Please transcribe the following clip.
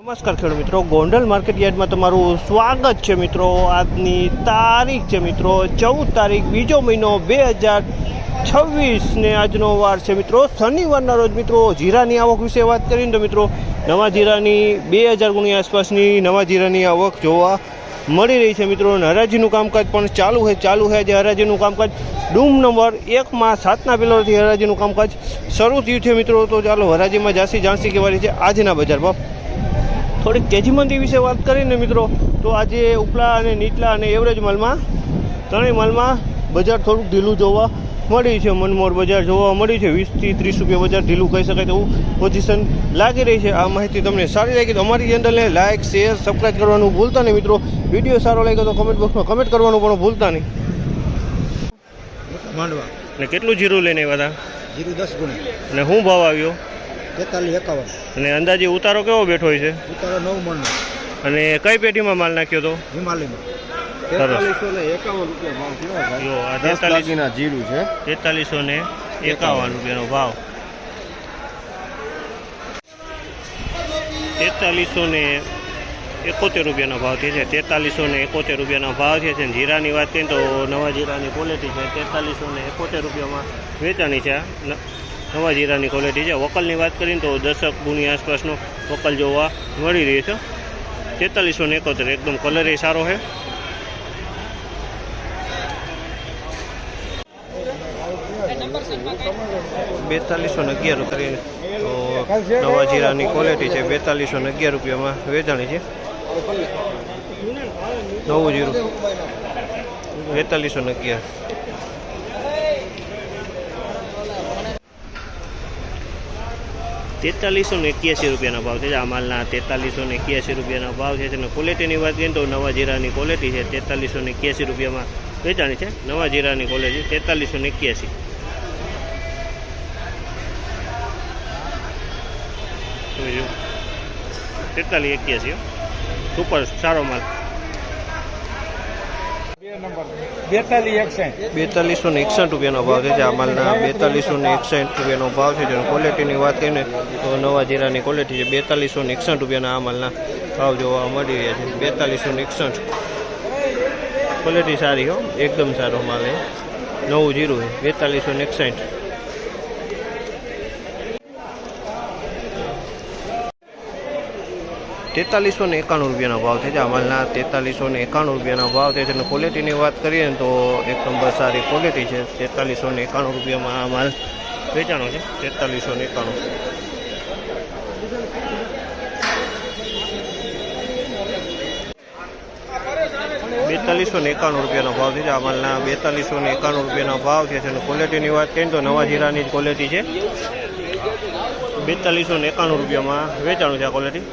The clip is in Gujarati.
નમસ્કાર ખેડૂત મિત્રો, ગોંડલ માર્કેટ યાર્ડમાં તમારું સ્વાગત છે મિત્રો। આજની તારીખ છે મિત્રો 14 તારીખ બીજો મહિનો 2026 ને આજનો વાર છે મિત્રો શનિવારના રોજ। મિત્રો જીરાની આવક વિશે વાત કરીને તો મિત્રો નવા જીરાની 2000 ગુણી આસપાસની નવા જીરાની આવક જોવા મળી રહી છે મિત્રો। હરાજીનું કામકાજ પણ ચાલુ છે આજે હરાજીનું કામકાજ ડૂમ નંબર 1માં 7ના પિલરથી હરાજીનું કામકાજ શરૂ થયું છે મિત્રો। તો ચાલો હરાજીમાં જાણસી કહેવાની છે આજના બજાર ભાવ। થોડીક તેજી મંદી વિશે વાત કરીને મિત્રો તો આજે ઉપલા અને નીચલા અને એવરેજ માલમાં ત્રણેય માલમાં બજાર થોડુંક ઢીલું જોવા મળી છે। મનમોર બજાર જોવા મળી છે, 20 થી 30 રૂપિયા બજાર ઢીલું કહી શકાય તેવું પોઝિશન લાગી રહી છે। આ માહિતી તમને સારી લાગી તો અમારી ચેનલને લાઇક શેર સબસ્ક્રાઈબ કરવાનું ભૂલતા નહીં મિત્રો। વિડીયો સારો લાગ્યો તો કમેન્ટ બોક્સમાં કમેન્ટ કરવાનું પણ ભૂલતા નહીં। માંડવા અને કેટલું જીરું લઈને આવ્યા હતા? જીરું 10 ગુણી અને શું ભાવ આવ્યો? 43-51। અને અંદાજે ઉતારો કેવો બેઠો હોય છે? ઉતારો 9 મણનો। અને કઈ પેટીમાં માલ નાખ્યો તો? હિમાલયમાં 4351 રૂપિયા ભાવ થયો। 10 જીરું છે, 4351 રૂપિયાનો ભાવ। 4371 રૂપિયાનો ભાવ થયો છે। 4371 રૂપિયાનો ભાવ થયો છે। જીરાની વાત કરીએ તો નવા જીરાની ક્વોલિટી છે, 4371 રૂપિયામાં વેચાણી છે। નવા જીરાની ક્વોલિટી છે। વકલની વાત કરીએ તો 10 ગુણી આસપાસનો વકલ જોવા મળી રહી છે। 4371 એકદમ કલર એ સારો છે। ₹4211 કરીને તો નવા જીરાની ક્વોલિટી છે, 4211 રૂપિયામાં વેચાણી છે। નવું જીરું 4211। ₹4381 રૂપિયાના ભાવ છે। આ માલના 4381 રૂપિયાના ભાવ છે। અને ક્વોલિટીની વાત કરીએ તો નવા જીરાની ક્વોલિટી છે, 4381 રૂપિયામાં વેચાણી છે। નવા જીરાની ક્વોલિટી 4381। બીજું 4381 સુપર સારો માલ। 4261 રૂપિયાનો ભાવ છે। આ માલના 4261 રૂપિયાનો ભાવ છે। જેનો ક્વોલિટીની વાત કરીને તો નવા જીરાની ક્વોલિટી છે, 4261 રૂપિયાના આ માલના ભાવ જોવા મળી રહ્યા છે। 4261 ક્વોલિટી સારી હો, એકદમ સારો માલ છે। નવું જીરું છે, 4261। ₹4391 રૂપિયાનો ભાવ છે। આ માલના 4391 રૂપિયાનો ભાવ છે। અને ક્વોલિટીની વાત કરીએ ને તો એક નંબર સારી ક્વોલિટી છે। 4391 રૂપિયામાં આ માલ વેચાણો છે, 4391। ₹4291 રૂપિયાનો ભાવ છે। આ માલના 4291 રૂપિયાનો ભાવ છે। અને ક્વોલિટીની વાત કરીએ તો નવા જીરાની જ ક્વોલિટી છે, 4291 રૂપિયામાં વેચાણું છે આ ક્વોલિટી।